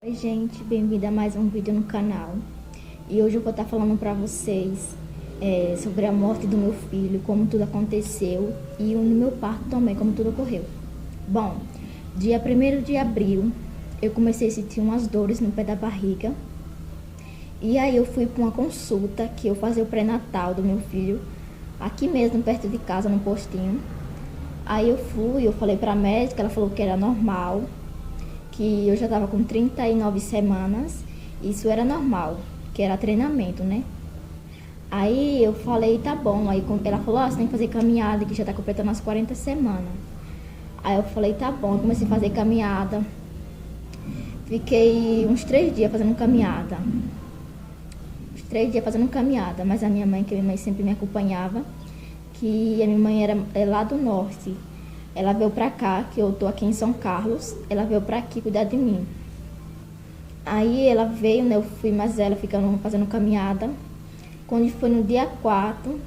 Oi gente, bem-vindo a mais um vídeo no canal. E hoje eu vou estar falando para vocês sobre a morte do meu filho, como tudo aconteceu, e no meu parto também, como tudo ocorreu. Bom, dia 1º de abril eu comecei a sentir umas dores no pé da barriga. E aí eu fui para uma consulta que eu fazia o pré-natal do meu filho, aqui mesmo perto de casa, no postinho. Aí eu falei para a médica, ela falou que era normal, que eu já estava com 39 semanas, isso era normal, que era treinamento, né? Aí eu falei, tá bom. Aí ela falou, você tem que fazer caminhada, que já tá completando as 40 semanas. Aí eu falei, tá bom. Eu comecei a fazer caminhada. Fiquei uns 3 dias fazendo caminhada. Mas a minha mãe, que a minha mãe sempre me acompanhava, que a minha mãe é lá do norte. Ela veio pra cá, que eu tô aqui em São Carlos. Ela veio pra aqui cuidar de mim. Aí ela veio, né? Eu fui mais ela ficando fazendo caminhada. Quando foi no dia 4,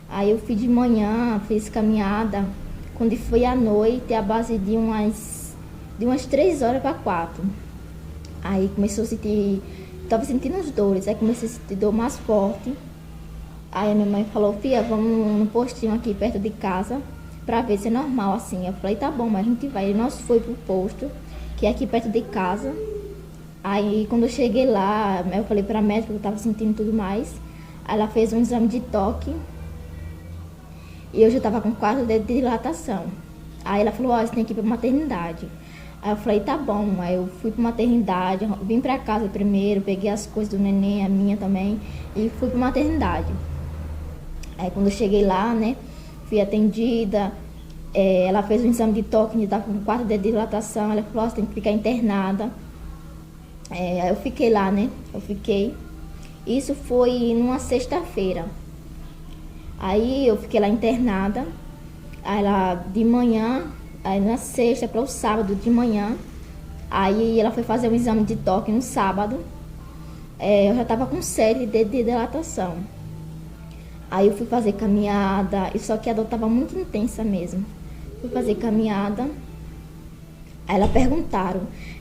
aí eu fui de manhã, fiz caminhada. Quando foi à noite, a base de umas 3 horas para 4. Aí começou a sentir, tava sentindo as dores, aí comecei a sentir dor mais forte. Aí a minha mãe falou, filha, vamos no postinho aqui perto de casa, pra ver se é normal assim. Eu falei, tá bom, mas a gente vai. E nós foi pro posto, que é aqui perto de casa. Aí quando eu cheguei lá, eu falei pra médica que eu tava sentindo tudo mais. Aí ela fez um exame de toque. E eu já tava com 4 dedos de dilatação. Aí ela falou, você tem que ir pra maternidade. Aí eu falei, tá bom. Aí eu fui pra maternidade, vim pra casa primeiro, peguei as coisas do neném, a minha também, e fui pra maternidade. Aí quando eu cheguei lá, né, fui atendida, ela fez um exame de toque, eu tava com 4 dedos de dilatação. Ela falou, você tem que ficar internada. Aí eu fiquei lá, né, Isso foi numa sexta-feira. Aí eu fiquei lá internada. Aí lá de manhã, aí na sexta para o sábado de manhã, aí ela foi fazer um exame de toque no sábado. Eu já tava com 7 de dilatação. Aí eu fui fazer caminhada, e só que a dor tava muito intensa mesmo. Fui fazer caminhada. Aí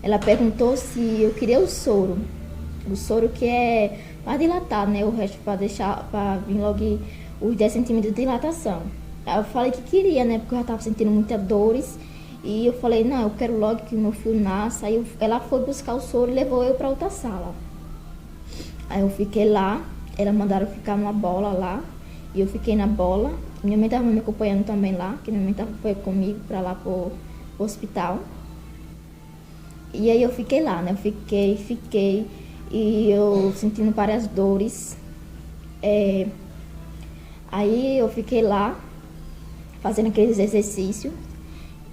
ela perguntou se eu queria o soro. O soro que é para dilatar, né? O resto para vir logo os 10 centímetros de dilatação. Aí eu falei que queria, né? Porque eu já tava sentindo muitas dores. E eu falei, não, eu quero logo que o meu filho nasça. Aí ela foi buscar o soro e levou eu para outra sala. Aí eu fiquei lá, elas mandaram ficar numa bola lá. E eu fiquei na bola. Minha mãe tava me acompanhando também lá, que minha mãe foi comigo para lá pro hospital. E aí eu fiquei lá, né? Eu fiquei. E eu sentindo várias dores. Aí eu fiquei lá, fazendo aqueles exercícios.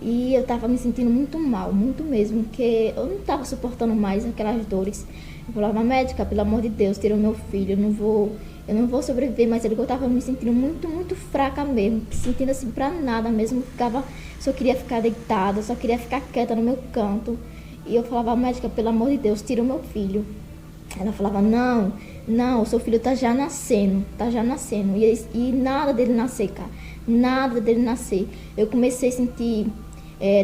E eu tava me sentindo muito mal, muito mesmo, porque eu não tava suportando mais aquelas dores. Eu falava, médica, pelo amor de Deus, tira o meu filho, eu não vou sobreviver. Mas eu tava me sentindo muito, muito fraca mesmo, sentindo assim pra nada mesmo. Só queria ficar deitada, só queria ficar quieta no meu canto. E eu falava, médica, pelo amor de Deus, tira o meu filho. Ela falava, não, o seu filho tá já nascendo. E nada dele nascer, cara, nada dele nascer. Eu comecei a sentir,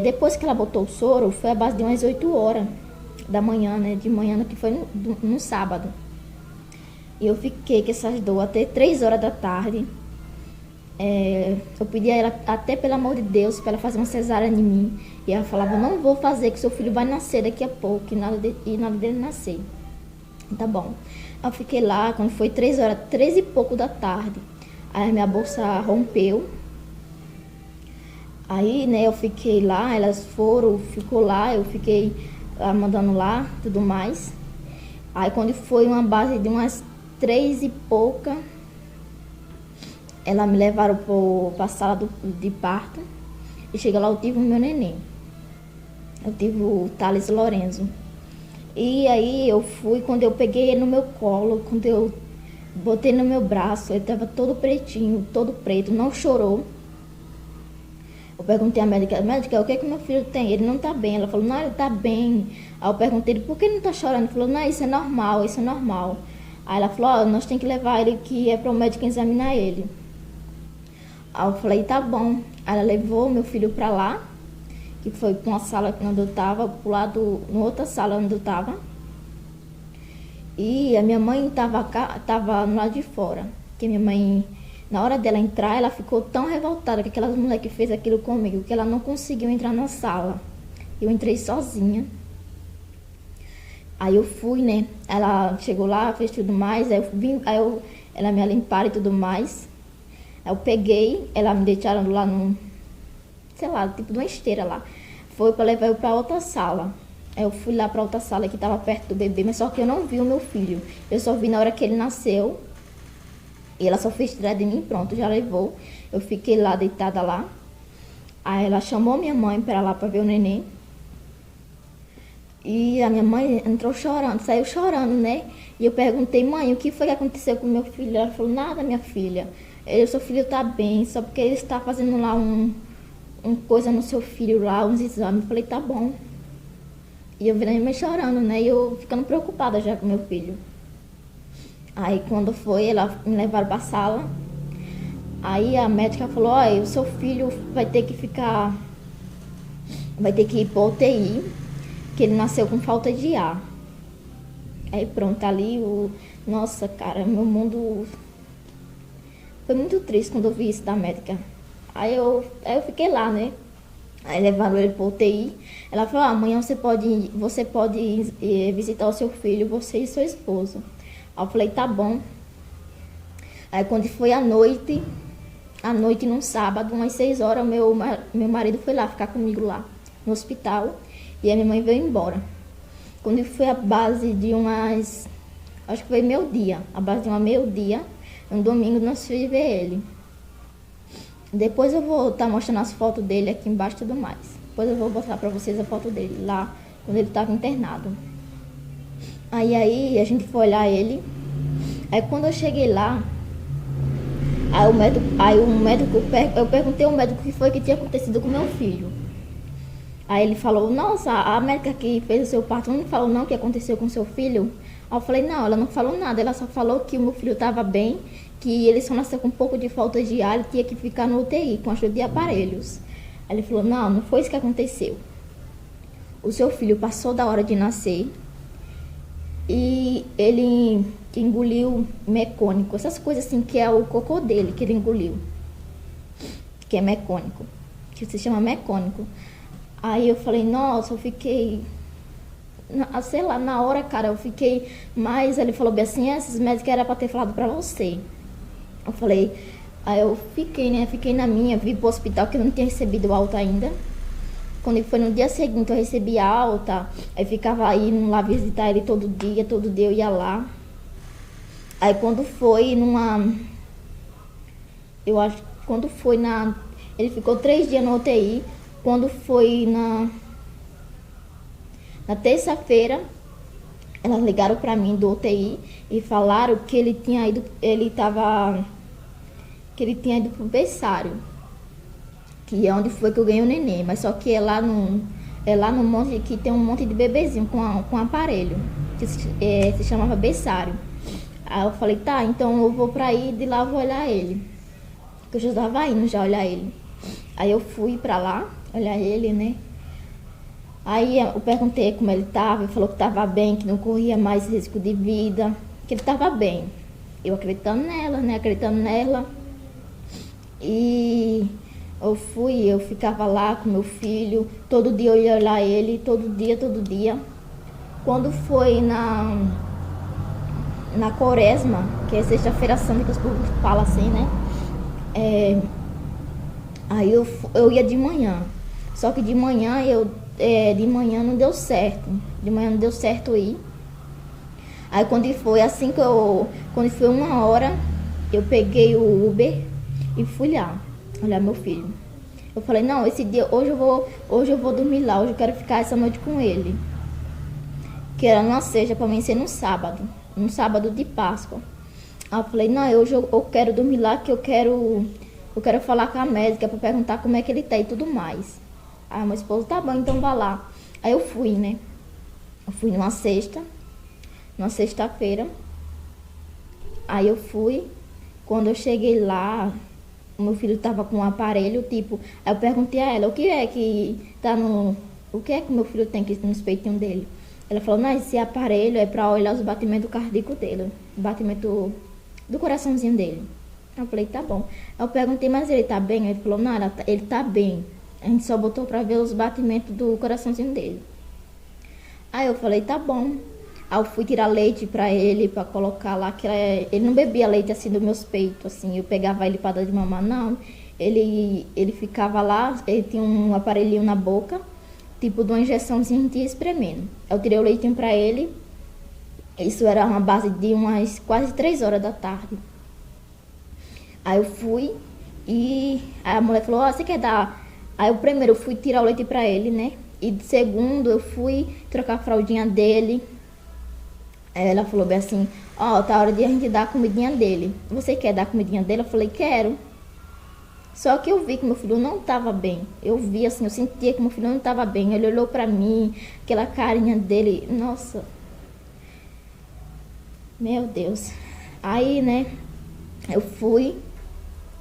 depois que ela botou o soro, foi a base de umas 8 horas da manhã, né, de manhã, que foi no sábado. E eu fiquei com essas dores até 3 horas da tarde. Eu pedi a ela, até pelo amor de Deus, para ela fazer uma cesárea em mim. E ela falava, não vou fazer, que seu filho vai nascer daqui a pouco, e nada dele nascer. Tá bom. Eu fiquei lá, quando foi 3 horas, 3 e pouco da tarde. Aí a minha bolsa rompeu. Aí, né, eu fiquei lá, ficou lá, eu fiquei lá mandando lá, tudo mais. Aí quando foi uma base de umas 3 e pouca, ela me levaram pra sala de parto. E chega lá, eu tive o meu neném. Eu tive o Thales Lorenzo. E aí eu fui, quando eu peguei ele no meu colo, quando eu botei no meu braço, ele tava todo pretinho, todo preto, não chorou. Eu perguntei à médica, o que é que meu filho tem? Ele não tá bem. Ela falou, não, ele tá bem. Aí eu perguntei, por que ele não tá chorando? Ele falou, não, isso é normal. Aí ela falou, nós tem que levar ele, que é para o médico examinar ele. Aí eu falei, tá bom. Aí ela levou meu filho pra lá, que foi para uma sala onde eu estava, pro lado, na outra sala onde eu estava. E a minha mãe tava no lado de fora. Que minha mãe, na hora dela entrar, ela ficou tão revoltada com aquelas mulheres que fez aquilo comigo, que ela não conseguiu entrar na sala. Eu entrei sozinha. Aí eu fui, né? Ela chegou lá, fez tudo mais. Ela me limparam e tudo mais. Aí eu peguei, ela me deixaram lá num, sei lá, tipo de uma esteira lá. Foi para levar eu para outra sala. Aí eu fui lá para outra sala que estava perto do bebê, mas só que eu não vi o meu filho. Eu só vi na hora que ele nasceu. E ela só fez tirar de mim, pronto, já levou. Eu fiquei lá, deitada lá. Aí ela chamou minha mãe para lá para ver o neném. E a minha mãe entrou chorando, saiu chorando, né? E eu perguntei, mãe, o que foi que aconteceu com meu filho? Ela falou, nada, minha filha. Seu filho tá bem, só porque ele está fazendo lá um coisa no seu filho lá, uns exames. Eu falei, tá bom. E eu vi a minha mãe chorando, né? E eu ficando preocupada já com meu filho. Aí quando foi, ela me levaram pra sala. Aí a médica falou, olha, o seu filho vai ter que ir pro UTI, que ele nasceu com falta de ar. Aí pronto, ali nossa, cara, meu mundo foi muito triste quando eu vi isso da médica. Aí eu fiquei lá, né? Aí levaram ele pro UTI. Ela falou, amanhã você pode visitar o seu filho, você e sua esposa. Aí eu falei, tá bom. Aí quando foi à noite, num sábado, umas 6 horas, meu marido foi lá ficar comigo lá no hospital. E a minha mãe veio embora. Quando foi a base de acho que foi meio-dia. A base de meio-dia, um domingo, nós fomos ver ele. Depois eu vou estar mostrando as fotos dele aqui embaixo e tudo mais. Depois eu vou mostrar pra vocês a foto dele lá, quando ele estava internado. Aí a gente foi olhar ele. Aí quando eu cheguei lá, eu perguntei ao médico o que foi que tinha acontecido com meu filho. Aí ele falou, nossa, a médica que fez o seu parto não falou não o que aconteceu com seu filho? Aí eu falei, não, ela não falou nada, ela só falou que o meu filho estava bem, que ele só nasceu com um pouco de falta de ar e tinha que ficar no UTI, com ajuda de aparelhos. Aí ele falou, não foi isso que aconteceu. O seu filho passou da hora de nascer e ele engoliu mecônico, essas coisas assim, que é o cocô dele que ele engoliu, que é mecônico, que se chama mecônico. Aí eu falei, nossa, eu fiquei, sei lá, na hora, cara, eu fiquei mais. Ele falou bem assim, esses médicos era pra ter falado pra você. Eu falei, aí eu fiquei, né, na minha, vi pro hospital que eu não tinha recebido alta ainda. Quando foi no dia seguinte eu recebi alta, aí ficava indo lá visitar ele todo dia eu ia lá. Aí quando foi ele ficou 3 dias no UTI. Quando foi na terça-feira, elas ligaram para mim do UTI e falaram que ele tinha ido pro berçário, que é onde foi que eu ganhei o neném, mas só que é lá no monte, que tem um monte de bebezinho com aparelho, que se chamava berçário. Aí eu falei, tá, então eu vou pra aí, de lá eu vou olhar ele, porque eu já estava indo já olhar ele. Aí eu fui pra lá olhar ele, né? Aí eu perguntei como ele estava, ele falou que estava bem, que não corria mais risco de vida, que ele estava bem. Eu acreditando nela, né? Acreditando nela. E eu ficava lá com meu filho, todo dia eu ia olhar ele, todo dia. Quando foi na Quaresma, que é sexta-feira santa, que os povos falam assim, né? Aí eu ia de manhã. Só que de manhã não deu certo. De manhã não deu certo ir. Aí quando foi 1 hora, eu peguei o Uber e fui lá olhar meu filho. Eu falei, não, esse dia, hoje eu vou dormir lá, hoje eu quero ficar essa noite com ele. Que era numa sexta, pra mim ser num sábado de Páscoa. Aí eu falei, não, hoje eu quero dormir lá, que eu quero falar com a médica pra perguntar como é que ele tá e tudo mais. Aí meu esposo, tá bom, então vá lá. Aí eu fui, né? Eu fui numa sexta-feira. Aí eu fui. Quando eu cheguei lá, o meu filho tava com um aparelho, tipo, aí eu perguntei a ela, o que é que tá no... O que é que o meu filho tem aqui nos peitinhos dele? Ela falou, não, esse aparelho é pra olhar os batimentos cardíacos dele, batimento do coraçãozinho dele. Eu falei, tá bom. Eu perguntei, mas ele tá bem? Ele falou, não, ele tá bem. A gente só botou pra ver os batimentos do coraçãozinho dele. Aí eu falei, tá bom. Aí eu fui tirar leite pra ele, pra colocar lá, que ele não bebia leite assim dos meus peitos, assim. Eu pegava ele pra dar de mamar, não. Ele ficava lá, ele tinha um aparelhinho na boca, tipo de uma injeçãozinha, a gente ia espremendo. Eu tirei o leitinho pra ele. Isso era uma base de umas quase 3 horas da tarde. Aí eu fui e a mulher falou, ó, você quer dar... Aí eu primeiro fui tirar o leite pra ele, né? E de segundo eu fui trocar a fraldinha dele. Aí ela falou bem assim, ó, tá hora de a gente dar a comidinha dele. Você quer dar a comidinha dele? Eu falei, quero. Só que eu vi que meu filho não tava bem. Eu vi assim, eu sentia que meu filho não tava bem. Ele olhou pra mim, aquela carinha dele, nossa. Meu Deus. Aí, né, eu fui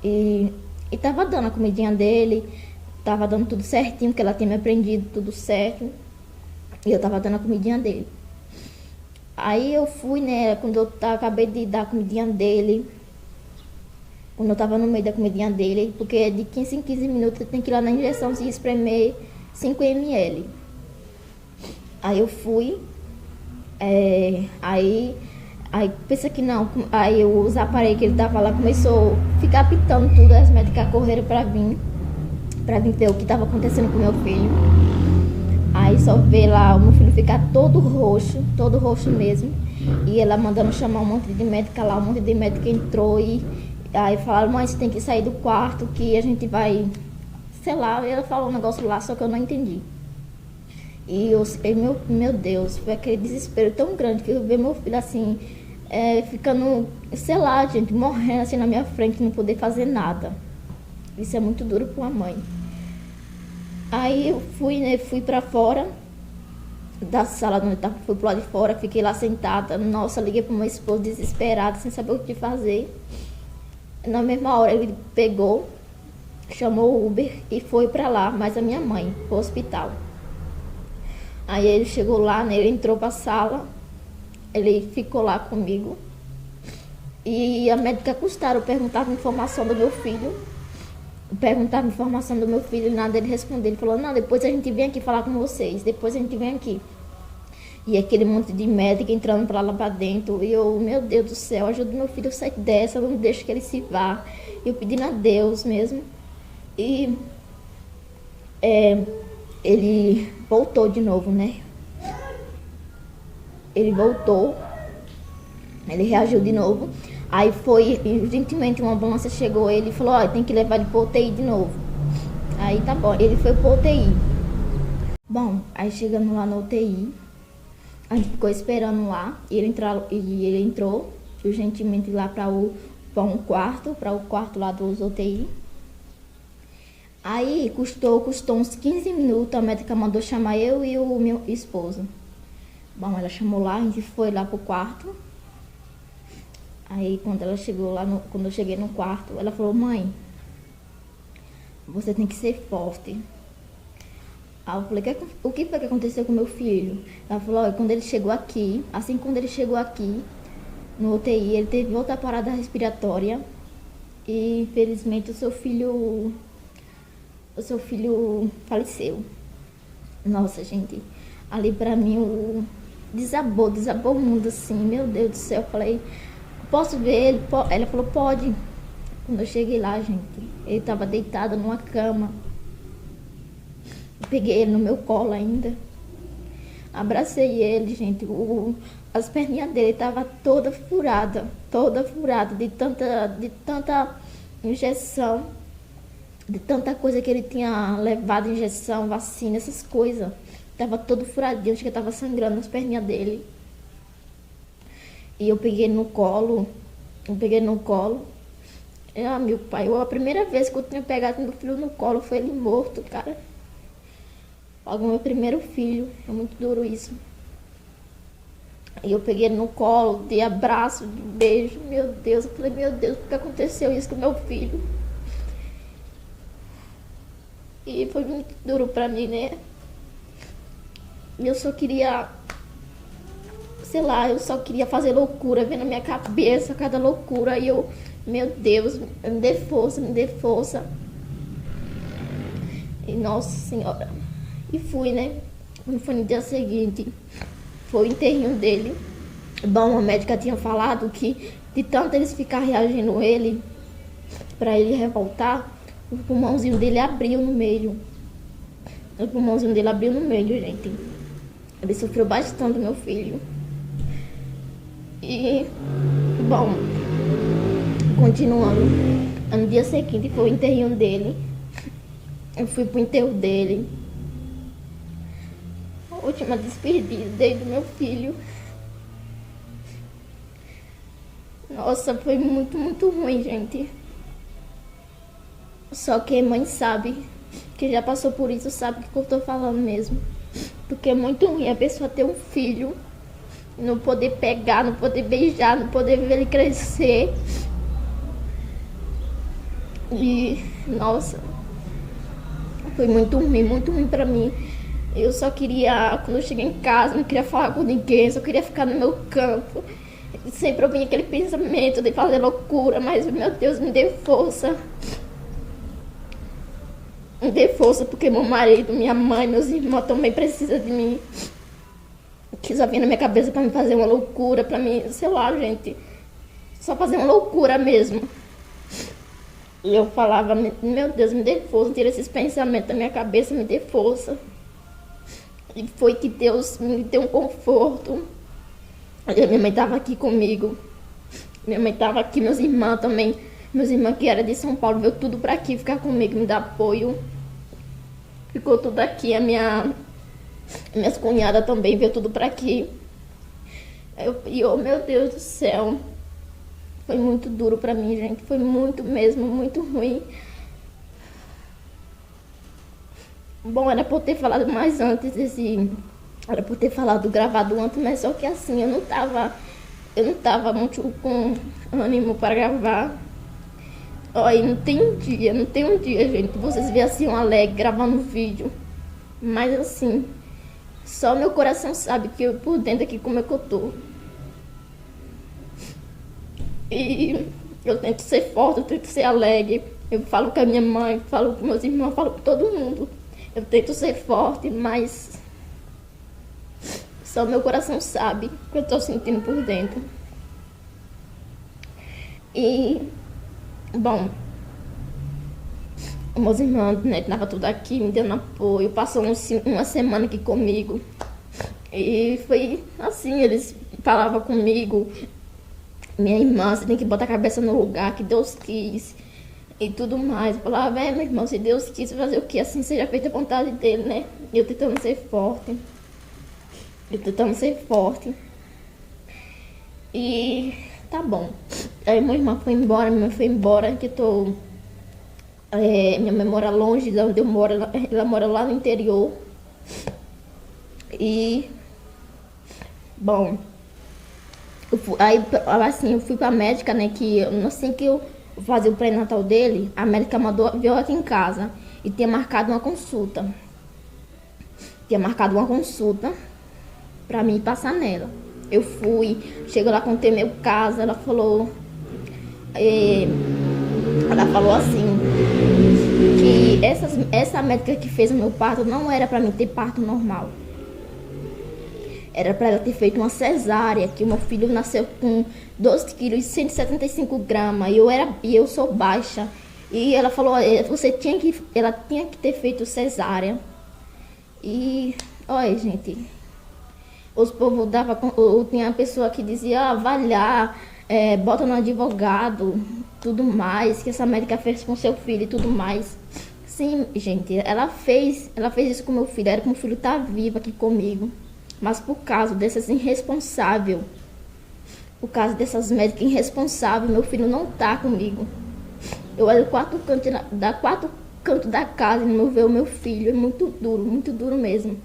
e tava dando a comidinha dele, tava dando tudo certinho, que ela tinha me aprendido tudo certo. E eu tava dando a comidinha dele. Aí eu fui, né, quando eu acabei de dar a comidinha dele, quando eu tava no meio da comidinha dele, porque de 15 em 15 minutos eu tenho que ir lá na injeção e espremer 5 ml. Aí eu fui, aí pensa que não, aí os aparelhos que ele tava lá começou a ficar apitando tudo, as médicas correram pra vir ver o que tava acontecendo com meu filho. Aí só vê lá o meu filho ficar todo roxo mesmo. E ela mandando chamar um monte de médica lá, um monte de médica entrou e aí falaram, mãe, você tem que sair do quarto que a gente vai, sei lá, ela falou um negócio lá, só que eu não entendi. E meu Deus, foi aquele desespero tão grande que eu vi meu filho assim, ficando, sei lá, gente, morrendo assim na minha frente, não poder fazer nada. Isso é muito duro para uma mãe. Aí eu fui, né, fui pra fora da sala onde eu tava, fui pro lado de fora, fiquei lá sentada. Nossa, liguei pro meu esposo desesperado, sem saber o que fazer. Na mesma hora ele pegou, chamou o Uber e foi pra lá, mas a minha mãe, pro hospital. Aí ele chegou lá, né, ele entrou pra sala, ele ficou lá comigo. E a médica custaram, perguntava informação do meu filho. Perguntava informação do meu filho e nada ele respondeu. Ele falou, não, depois a gente vem aqui falar com vocês, depois a gente vem aqui. E aquele monte de médica entrando pra lá pra dentro. E eu, meu Deus do céu, ajuda meu filho a sair dessa, não deixa que ele se vá. Eu pedindo a Deus mesmo. E ele voltou de novo, né? Ele voltou, ele reagiu de novo. Aí foi, urgentemente, uma ambulância chegou, ele falou, ó, tem que levar ele pro UTI de novo. Aí tá bom, ele foi pro UTI. Bom, aí chegando lá no UTI, a gente ficou esperando lá, e ele entrou urgentemente lá para o quarto lá dos UTI. Aí custou uns 15 minutos, a médica mandou chamar eu e o meu esposo. Bom, ela chamou lá, a gente foi lá pro quarto. Aí quando ela chegou lá, quando eu cheguei no quarto, ela falou, mãe, você tem que ser forte. Aí eu falei, o que foi que aconteceu com meu filho? Ela falou, olha, quando ele chegou aqui no UTI, ele teve outra parada respiratória e infelizmente o seu filho faleceu. Nossa, gente, ali pra mim desabou o mundo assim, meu Deus do céu. Eu falei, posso ver ele? Ela falou, pode. Quando eu cheguei lá, gente, ele estava deitado numa cama. Eu peguei ele no meu colo ainda. Abracei ele, gente. As perninhas dele estavam toda furada de tanta injeção, de tanta coisa que ele tinha levado, injeção, vacina, essas coisas. Tava todo furadinho, acho que tava sangrando as perninhas dele. E eu peguei no colo. Meu pai, a primeira vez que eu tinha pegado meu filho no colo foi ele morto, cara. Logo meu primeiro filho, é muito duro isso. E eu peguei ele no colo, dei abraço, beijo, meu Deus. Eu falei, meu Deus, por que aconteceu isso com meu filho? E foi muito duro pra mim, né? Eu só queria, sei lá, eu só queria fazer loucura, vendo na minha cabeça cada loucura. E eu, meu Deus, me dê força, me dê força. E nossa senhora. E fui, né? Quando foi no dia seguinte, foi o enterrinho dele. Bom, a médica tinha falado que de tanto eles ficar reagindo ele, pra ele revoltar, o pulmãozinho dele abriu no meio. O pulmãozinho dele abriu no meio, gente. Ele sofreu bastante, meu filho. E, bom, continuando. No dia seguinte foi o enterrinho dele. Eu fui pro enterro dele. A última despedida dele do meu filho. Nossa, foi muito, muito ruim, gente. Só que mãe sabe, que já passou por isso, sabe o que eu tô falando mesmo. Porque é muito ruim a pessoa ter um filho, não poder pegar, não poder beijar, não poder ver ele crescer. E, nossa, foi muito ruim pra mim. Eu só queria, quando eu cheguei em casa, não queria falar com ninguém, só queria ficar no meu canto. Sempre eu vinha aquele pensamento de fazer loucura, mas, meu Deus, me dê força. Me dê força, porque meu marido, minha mãe, meus irmãos também precisam de mim. Que só vinha na minha cabeça pra me fazer uma loucura, pra mim, sei lá, gente. Só fazer uma loucura mesmo. E eu falava, meu Deus, me dê força, tira esses pensamentos da minha cabeça, me dê força. E foi que Deus me deu um conforto. E minha mãe estava aqui comigo. Minha mãe estava aqui, meus irmãos também. Meus irmãos que eram de São Paulo, veio tudo para aqui ficar comigo, me dar apoio. Ficou tudo aqui. Minhas cunhadas também veio tudo para aqui. Oh, meu Deus do céu. Foi muito duro para mim, gente. Foi muito mesmo, muito ruim. Bom, era por ter falado mais antes desse... Era por ter falado, gravado antes, mas só que assim, eu não tava muito com ânimo para gravar. Olha, não tem um dia, gente, vocês veem assim, um alegre gravando vídeo. Mas assim, só meu coração sabe que eu por dentro aqui como é que eu tô. E eu tento ser forte, eu tento ser alegre. Eu falo com a minha mãe, falo com meus irmãos, falo com todo mundo. Eu tento ser forte, mas só meu coração sabe o que eu tô sentindo por dentro. E, bom, meus irmãos, né, tava tudo aqui, me dando apoio, passou uma semana aqui comigo. E foi assim, eles falavam comigo, minha irmã, você tem que botar a cabeça no lugar que Deus quis. E tudo mais. Eu falava, meu irmão, se Deus quis fazer o que assim seja feita a vontade dele, né? Eu tentando ser forte. E tá bom. Aí minha irmã foi embora, que minha mãe mora longe de onde eu moro, ela mora lá no interior. E bom, eu fui pra médica, né? Que assim que eu fazer o pré-natal dele, a médica veio aqui em casa e tinha marcado uma consulta. Pra mim passar nela. Eu fui, chego lá, contei meu caso, ela falou assim, que essa médica que fez o meu parto não era pra mim ter parto normal. Era para ela ter feito uma cesárea, que o meu filho nasceu com 12 quilos e 175 gramas. E eu sou baixa. E ela falou, ela tinha que ter feito cesárea. E, olha, gente, os povos tinha pessoa que dizia, vai lá, bota no advogado, tudo mais, que essa médica fez com seu filho e tudo mais. Sim, gente, ela fez isso com meu filho, era que meu filho tá vivo aqui comigo. Mas por causa dessas irresponsáveis, por causa dessas médicas irresponsáveis, meu filho não tá comigo. Eu olho quatro cantos da casa e não vejo o meu filho. É muito duro mesmo.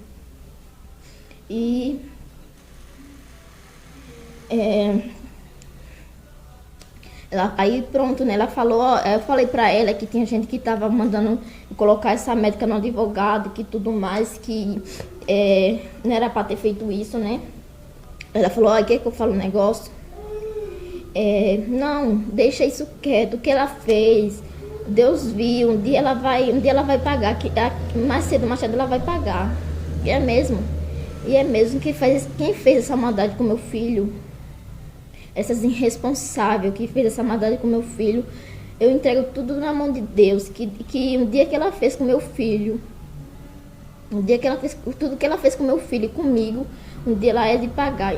E Aí pronto, né? Ela falou, ó, eu falei pra ela que tinha gente que tava mandando colocar essa médica no advogado, que tudo mais, que não era pra ter feito isso, né? Ela falou, ó, quer que eu falo um negócio? Não, deixa isso quieto, o que ela fez, Deus viu, um dia ela vai pagar, mais cedo ou mais tarde ela vai pagar. E é mesmo. E é mesmo quem fez essa maldade com meu filho, essas irresponsáveis que fez essa maldade com meu filho, eu entrego tudo na mão de Deus, que um dia que ela fez com meu filho, um dia que ela fez tudo que ela fez com meu filho e comigo, um dia ela é de pagar.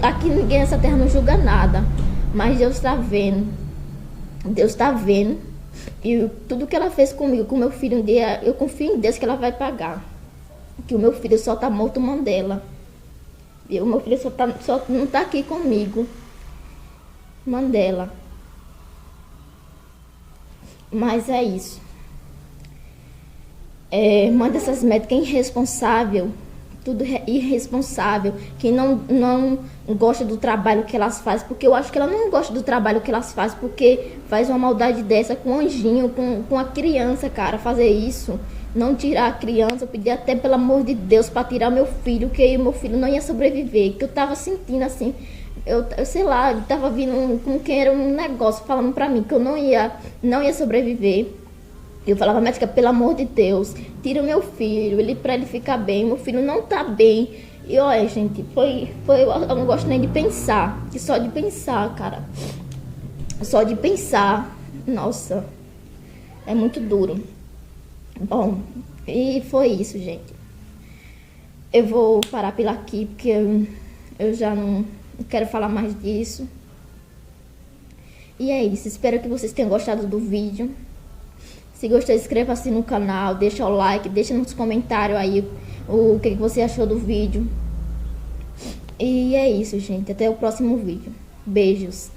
Aqui ninguém nessa terra não julga nada, mas Deus está vendo. Deus está vendo. E tudo que ela fez comigo, com meu filho, um dia eu confio em Deus que ela vai pagar. Que o meu filho só tá morto Mandela. E o meu filho só não tá aqui comigo. Mandela. Mas é isso. Manda essas médicas irresponsável, tudo irresponsável, que não gosta do trabalho que elas fazem, porque eu acho que ela não gosta do trabalho que elas fazem, porque faz uma maldade dessa com o anjinho, com a criança, cara, fazer isso, não tirar a criança. Eu pedi até pelo amor de Deus para tirar meu filho, que meu filho não ia sobreviver, que eu tava sentindo assim, eu sei lá, eu tava vindo como que era um negócio falando pra mim que eu não ia sobreviver. Eu falava, médica, pelo amor de Deus, tira o meu filho, pra ele ficar bem. Meu filho não tá bem. E olha, gente, eu não gosto nem de pensar. Que só de pensar, cara. Só de pensar. Nossa, é muito duro. Bom, e foi isso, gente. Eu vou parar por aqui, porque eu já não quero falar mais disso. E é isso, espero que vocês tenham gostado do vídeo. Se gostou, inscreva-se no canal, deixa o like, deixa nos comentários aí o que você achou do vídeo. E é isso, gente. Até o próximo vídeo. Beijos.